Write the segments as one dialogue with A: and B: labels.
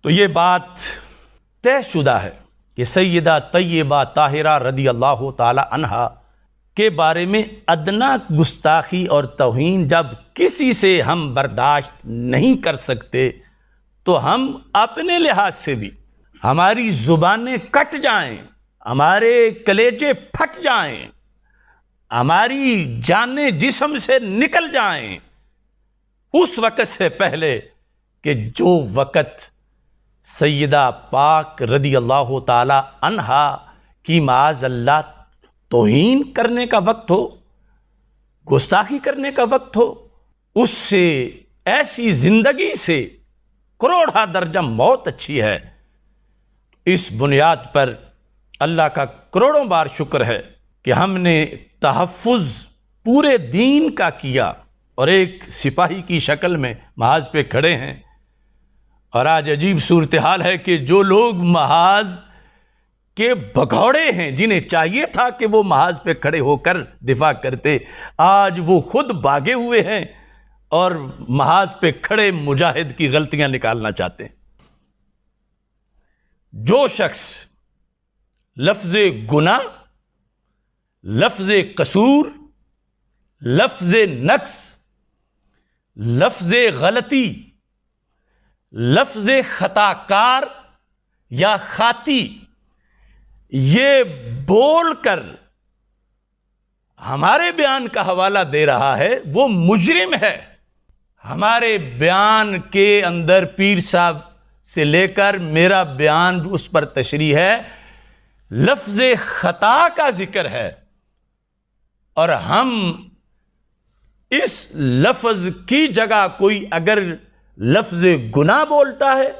A: تو یہ بات طے شدہ ہے کہ سیدہ طیبہ طاہرہ رضی اللہ تعالی عنہا کے بارے میں ادنا گستاخی اور توہین جب کسی سے ہم برداشت نہیں کر سکتے تو ہم اپنے لحاظ سے بھی ہماری زبانیں کٹ جائیں، ہمارے کلیجے پھٹ جائیں، ہماری جانیں جسم سے نکل جائیں، اس وقت سے پہلے کہ جو وقت سیدہ پاک رضی اللہ تعالی عنہا کی معاذ اللہ توہین کرنے کا وقت ہو، گستاخی کرنے کا وقت ہو، اس سے ایسی زندگی سے کروڑا درجہ موت اچھی ہے۔ اس بنیاد پر اللہ کا کروڑوں بار شکر ہے کہ ہم نے تحفظ پورے دین کا کیا اور ایک سپاہی کی شکل میں محاذ پہ کھڑے ہیں۔ اور آج عجیب صورتحال ہے کہ جو لوگ محاذ کے بھگوڑے ہیں، جنہیں چاہیے تھا کہ وہ محاذ پہ کھڑے ہو کر دفاع کرتے، آج وہ خود بھاگے ہوئے ہیں اور محاذ پہ کھڑے مجاہد کی غلطیاں نکالنا چاہتے ہیں۔ جو شخص لفظ گناہ، لفظ قصور، لفظ نقص، لفظ غلطی، لفظ خطا کار یا خاطی یہ بول کر ہمارے بیان کا حوالہ دے رہا ہے وہ مجرم ہے۔ ہمارے بیان کے اندر پیر صاحب سے لے کر میرا بیان جو اس پر تشریح ہے، لفظ خطا کا ذکر ہے، اور ہم اس لفظ کی جگہ کوئی اگر لفظ گناہ بولتا ہے،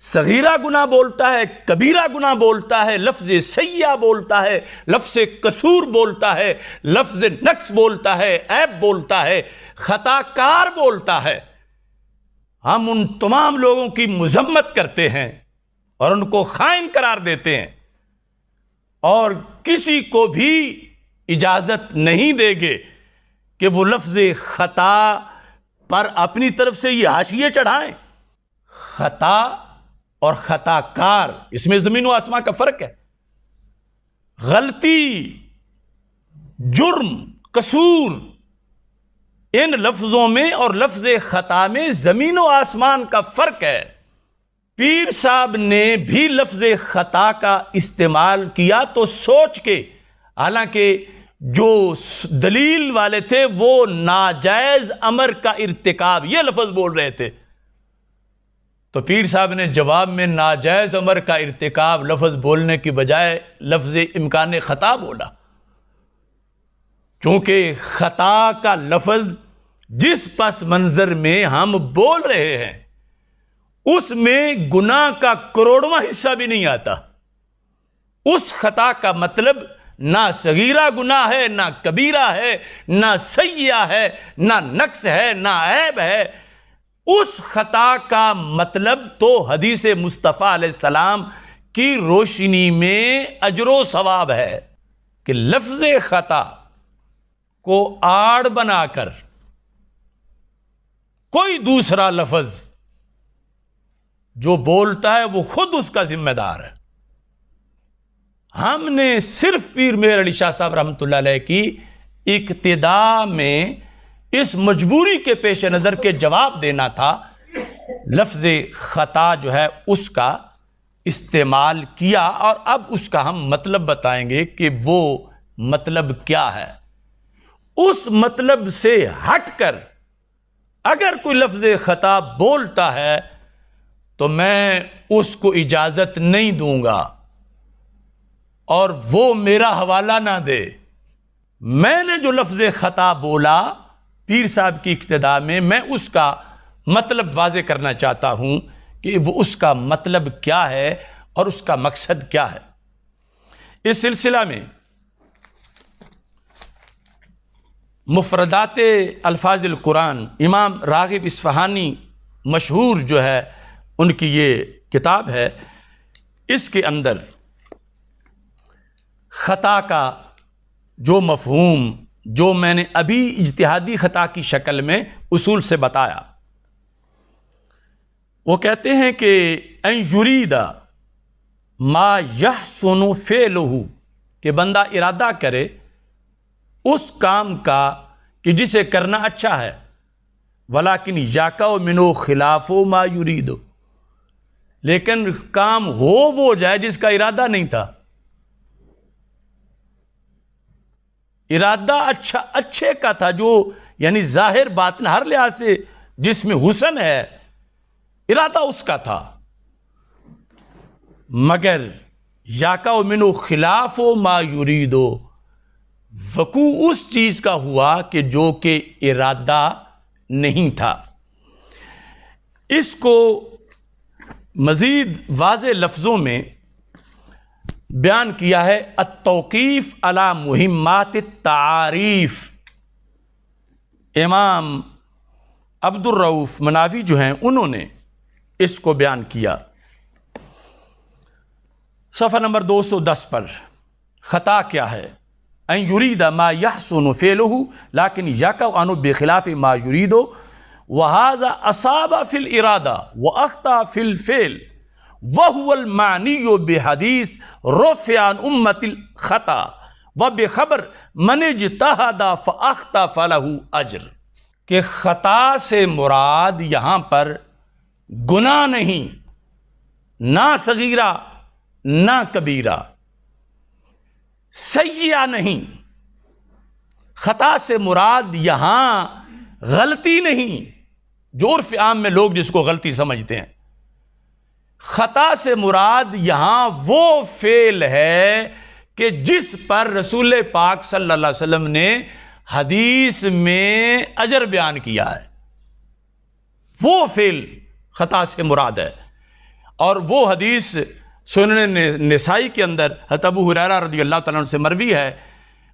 A: صغیرہ گناہ بولتا ہے، کبیرہ گناہ بولتا ہے، لفظ سیئہ بولتا ہے، لفظ قصور بولتا ہے، لفظ نقص بولتا ہے، عیب بولتا ہے، خطا کار بولتا ہے، ہم ان تمام لوگوں کی مذمت کرتے ہیں اور ان کو خائن قرار دیتے ہیں، اور کسی کو بھی اجازت نہیں دیں گے کہ وہ لفظ خطا پر اپنی طرف سے یہ حاشیے چڑھائیں۔ خطا اور خطا کار، اس میں زمین و آسمان کا فرق ہے۔ غلطی، جرم، قصور، ان لفظوں میں اور لفظ خطا میں زمین و آسمان کا فرق ہے۔ پیر صاحب نے بھی لفظ خطا کا استعمال کیا تو سوچ کے، حالانکہ جو دلیل والے تھے وہ ناجائز امر کا ارتکاب یہ لفظ بول رہے تھے، تو پیر صاحب نے جواب میں ناجائز امر کا ارتکاب لفظ بولنے کی بجائے لفظ امکان خطا بولا، چونکہ خطا کا لفظ جس پس منظر میں ہم بول رہے ہیں اس میں گناہ کا کروڑواں حصہ بھی نہیں آتا۔ اس خطا کا مطلب نہ صغیرہ گناہ ہے، نہ کبیرہ ہے، نہ سیئہ ہے، نہ نقص ہے، نہ عیب ہے۔ اس خطا کا مطلب تو حدیث مصطفیٰ علیہ السلام کی روشنی میں اجر و ثواب ہے کہ لفظ خطا کو آڑ بنا کر کوئی دوسرا لفظ جو بولتا ہے وہ خود اس کا ذمہ دار ہے۔ ہم نے صرف پیر مہر علی شاہ صاحب رحمۃ اللہ علیہ کی ابتدا میں اس مجبوری کے پیش نظر کے جواب دینا تھا، لفظ خطا جو ہے اس کا استعمال کیا، اور اب اس کا ہم مطلب بتائیں گے کہ وہ مطلب کیا ہے۔ اس مطلب سے ہٹ کر اگر کوئی لفظ خطا بولتا ہے تو میں اس کو اجازت نہیں دوں گا اور وہ میرا حوالہ نہ دے۔ میں نے جو لفظ خطا بولا پیر صاحب کی ابتدا میں اس کا مطلب واضح کرنا چاہتا ہوں کہ وہ اس کا مطلب کیا ہے اور اس کا مقصد کیا ہے۔ اس سلسلہ میں مفردات الفاظ القرآن امام راغب اصفہانی مشہور جو ہے ان کی یہ کتاب ہے، اس کے اندر خطا کا جو مفہوم جو میں نے ابھی اجتہادی خطا کی شکل میں اصول سے بتایا، وہ کہتے ہیں کہ ان یرید ما یحسن فعلہ، کہ بندہ ارادہ کرے اس کام کا کہ جسے کرنا اچھا ہے، ولیکن یقع منہ خلاف ما یرید، لیکن کام وہ جائے جس کا ارادہ نہیں تھا. ارادہ اچھے کا تھا، جو یعنی ظاہر باطن ہر لحاظ سے جس میں حسن ہے، ارادہ اس کا تھا، مگر یقع منہ خلاف ما یرید، وقوع اس چیز کا ہوا کہ جو کہ ارادہ نہیں تھا. اس کو مزید واضح لفظوں میں بیان کیا ہے التوقیف علی مہمات التعاریف. امام عبد الرؤف مناوی جو ہیں انہوں نے اس کو بیان کیا صفحہ نمبر 210 پر. خطا کیا ہے؟ ان یرید ما یحسن فعلہ لیکن یقع عنہ بخلاف ما یرید وہذا اصاب فی الارادہ واخطا فی الفعل وهو المعنی بحدیث رفع عن امت الخطا وبخبر من اجتہد فاخطا فلہ اجر. کہ خطا سے مراد یہاں پر گناہ نہیں، نہ صغیرہ نہ کبیرہ، سیئہ نہیں. خطا سے مراد یہاں غلطی نہیں، جو عرف عام میں لوگ جس کو غلطی سمجھتے ہیں. خطا سے مراد یہاں وہ فعل ہے کہ جس پر رسول پاک صلی اللہ علیہ وسلم نے حدیث میں اجر بیان کیا ہے، وہ فعل خطا سے مراد ہے. اور وہ حدیث سنن نسائی کے اندر حضرت ابو ہریرہ رضی اللہ تعالیٰ عنہ سے مروی ہے،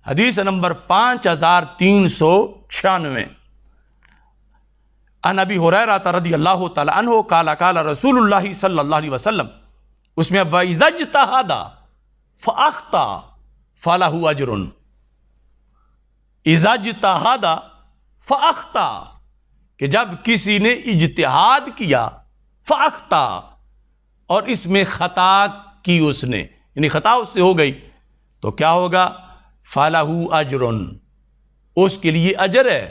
A: حدیث نمبر 5396. عن ابی ہریرہ رضی اللہ تعالیٰ عنہ قال قال رسول اللہ صلی اللہ علیہ وسلم، اس میں وَإِذَا اجْتَهَدَ فَأَخْطَأَ فَلَهُ أَجْرٌ. اِذَا اجْتَهَدَ فَأَخْطَأَ، کہ جب کسی نے اجتہاد کیا، فَأَخْطَأَ، اور اس میں خطا کی اس نے، یعنی خطا اس سے ہو گئی، تو کیا ہوگا؟ فَلَهُ أَجْرٌ، اس کے لیے اجر ہے.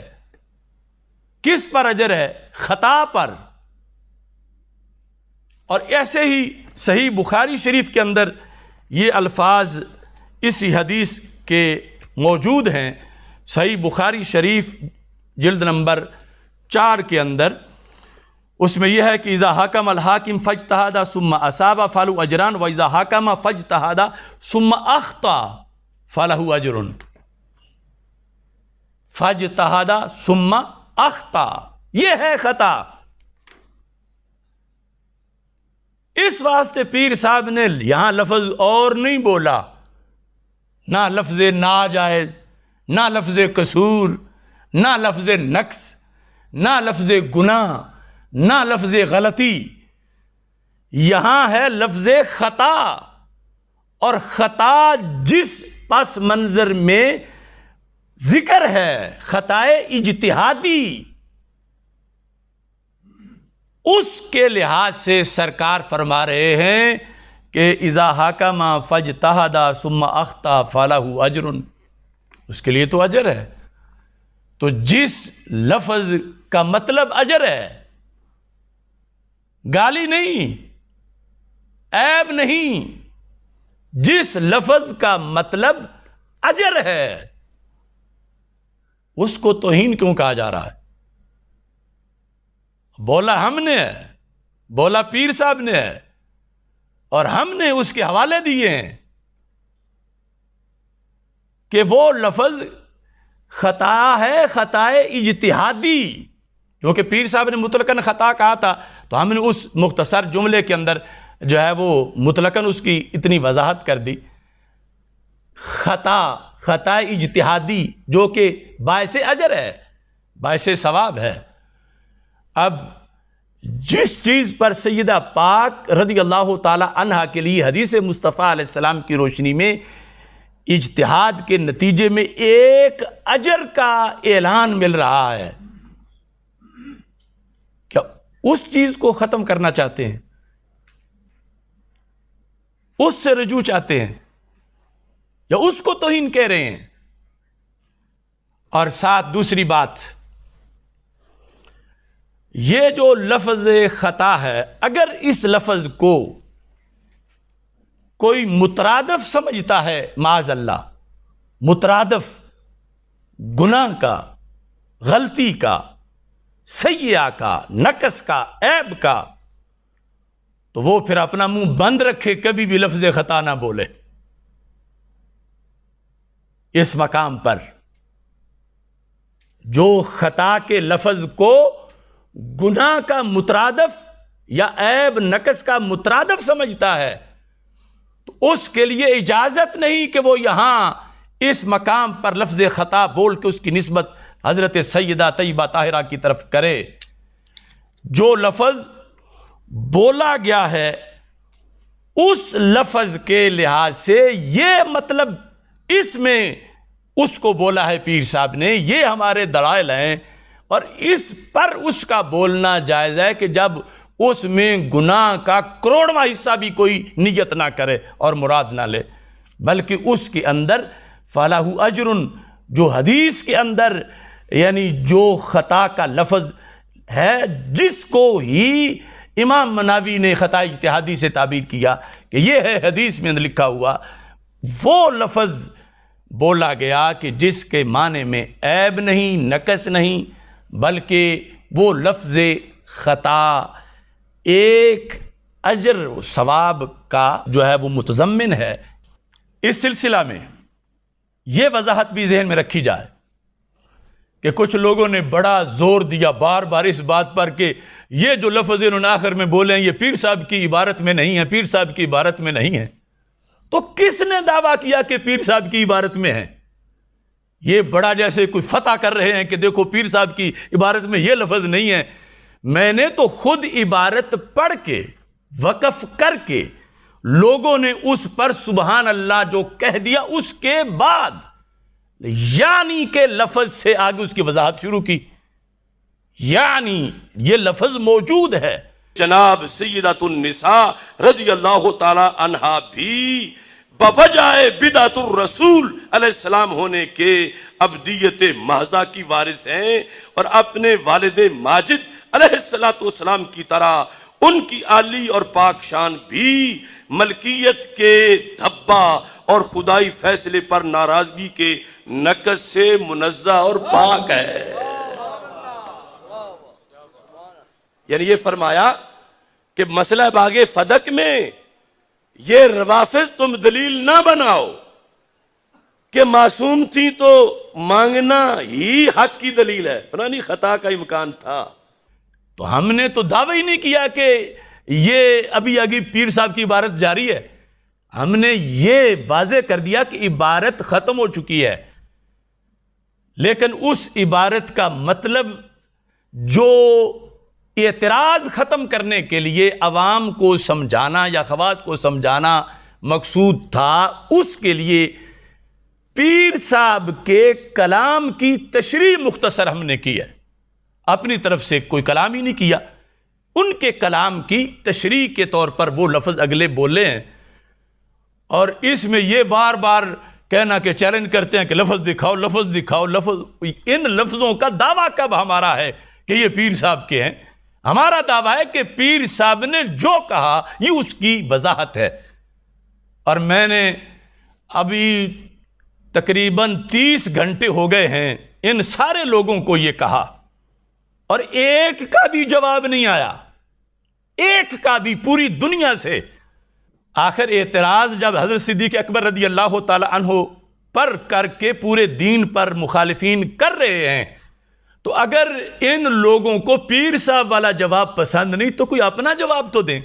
A: کس پر اجر ہے؟ خطا پر. اور ایسے ہی صحیح بخاری شریف کے اندر یہ الفاظ اسی حدیث کے موجود ہیں. صحیح بخاری شریف جلد نمبر 4 کے اندر اس میں یہ ہے کہ اذا حکم الحاکم فاجتہد ثم اصاب فلہ اجران واذا حکم فاجتہد ثم اخطا فلہ اجر. فاجتہد ثم اخطا، یہ ہے خطا. اس واسطے پیر صاحب نے یہاں لفظ اور نہیں بولا، نہ لفظ ناجائز، نہ لفظ قصور، نہ لفظ نقص، نہ لفظ گناہ، نہ لفظ غلطی. یہاں ہے لفظ خطا. اور خطا جس پس منظر میں ذکر ہے، خطائے اجتہادی، اس کے لحاظ سے سرکار فرما رہے ہیں کہ اذا حکم فاجتہد ثم اخطا فلہ اجر، اس کے لیے تو اجر ہے. تو جس لفظ کا مطلب اجر ہے، گالی نہیں، عیب نہیں، جس لفظ کا مطلب اجر ہے اس کو توہین کیوں کہا جا رہا ہے؟ بولا ہم نے ہے، بولا پیر صاحب نے ہے، اور ہم نے اس کے حوالے دیے ہیں کہ وہ لفظ خطا ہے، خطائے اجتہادی. کیونکہ پیر صاحب نے مطلقاً خطا کہا تھا، تو ہم نے اس مختصر جملے کے اندر جو ہے وہ مطلقاً اس کی اتنی وضاحت کر دی. خطا اجتہادی جو کہ باعث اجر ہے، باعث ثواب ہے. اب جس چیز پر سیدہ پاک رضی اللہ تعالی عنہا کے لیے حدیث مصطفیٰ علیہ السلام کی روشنی میں اجتہاد کے نتیجے میں ایک اجر کا اعلان مل رہا ہے، کیا اس چیز کو ختم کرنا چاہتے ہیں، اس سے رجوع چاہتے ہیں، یا اس کو توہین کہہ رہے ہیں۔ اور ساتھ دوسری بات، یہ جو لفظ خطا ہے، اگر اس لفظ کو کوئی مترادف سمجھتا ہے، معاذ اللہ، مترادف گناہ کا، غلطی کا، سیئہ کا، نقص کا، عیب کا، تو وہ پھر اپنا منہ بند رکھے، کبھی بھی لفظ خطا نہ بولے۔ اس مقام پر جو خطا کے لفظ کو گناہ کا مترادف یا عیب نقص کا مترادف سمجھتا ہے، تو اس کے لیے اجازت نہیں کہ وہ یہاں اس مقام پر لفظ خطا بول کے اس کی نسبت حضرت سیدہ طیبہ طاہرہ کی طرف کرے۔ جو لفظ بولا گیا ہے اس لفظ کے لحاظ سے یہ مطلب اس میں اس کو بولا ہے پیر صاحب نے، یہ ہمارے دلائل ہیں، اور اس پر اس کا بولنا جائز ہے کہ جب اس میں گناہ کا کروڑواں حصہ بھی کوئی نیت نہ کرے اور مراد نہ لے، بلکہ اس کے اندر فَلَهُ أَجْرٌ، جو حدیث کے اندر یعنی جو خطا کا لفظ ہے، جس کو ہی امام مناوی نے خطا اجتہادی سے تعبیر کیا کہ یہ ہے حدیث میں لکھا ہوا، وہ لفظ بولا گیا کہ جس کے معنی میں عیب نہیں، نقص نہیں، بلکہ وہ لفظ خطا ایک اجر و ثواب کا جو ہے وہ متضمن ہے۔ اس سلسلہ میں یہ وضاحت بھی ذہن میں رکھی جائے کہ کچھ لوگوں نے بڑا زور دیا بار بار اس بات پر کہ یہ جو لفظ انہوں نے آخر میں بولے ہیں یہ پیر صاحب کی عبارت میں نہیں ہے، پیر صاحب کی عبارت میں نہیں ہے۔ تو کس نے دعویٰ کیا کہ پیر صاحب کی عبارت میں ہے؟ یہ بڑا جیسے کوئی فتح کر رہے ہیں کہ دیکھو پیر صاحب کی عبارت میں یہ لفظ نہیں ہے۔ میں نے تو خود عبارت پڑھ کے وقف کر کے لوگوں نے اس پر سبحان اللہ جو کہہ دیا، اس کے بعد یعنی کے لفظ سے آگے اس کی وضاحت شروع کی، یعنی یہ لفظ موجود ہے۔
B: جناب سیدۃ النساء رضی اللہ تعالی عنہا بھی بوجہ بدعت الرسول علیہ السلام ہونے کے ابدیت محضہ کی وارث ہیں، اور اپنے والد ماجد علیہ السلام کی طرح ان کی عالی اور پاک شان بھی ملکیت کے دھبا اور خدائی فیصلے پر ناراضگی کے نقص سے منزہ اور پاک ہے۔ یعنی یہ فرمایا کہ مسئلہ باغ فدق میں یہ روافض تم دلیل نہ بناؤ کہ معصوم تھی تو مانگنا ہی حق کی دلیل ہے، پرانی خطا کا امکان تھا۔
A: تو ہم نے تو دعویٰ ہی نہیں کیا کہ یہ ابھی آگے پیر صاحب کی عبارت جاری ہے، ہم نے یہ واضح کر دیا کہ عبارت ختم ہو چکی ہے، لیکن اس عبارت کا مطلب جو اعتراض ختم کرنے کے لیے عوام کو سمجھانا یا خواص کو سمجھانا مقصود تھا، اس کے لیے پیر صاحب کے کلام کی تشریح مختصر ہم نے کی ہے، اپنی طرف سے کوئی کلام ہی نہیں کیا، ان کے کلام کی تشریح کے طور پر وہ لفظ اگلے بولے ہیں، اور اس میں یہ بار بار کہنا کہ چیلنج کرتے ہیں کہ لفظ دکھاؤ، لفظ دکھاؤ، لفظ۔ ان لفظوں کا دعویٰ کب ہمارا ہے کہ یہ پیر صاحب کے ہیں؟ ہمارا دعویٰ ہے کہ پیر صاحب نے جو کہا یہ اس کی وضاحت ہے، اور میں نے ابھی تقریباً 30 گھنٹے ہو گئے ہیں ان سارے لوگوں کو یہ کہا، اور ایک کا بھی جواب نہیں آیا، ایک کا بھی، پوری دنیا سے۔ آخر اعتراض جب حضرت صدیق اکبر رضی اللہ تعالی عنہ پر کر کے پورے دین پر مخالفین کر رہے ہیں، تو اگر ان لوگوں کو پیر صاحب والا جواب پسند نہیں تو کوئی اپنا جواب تو دیں۔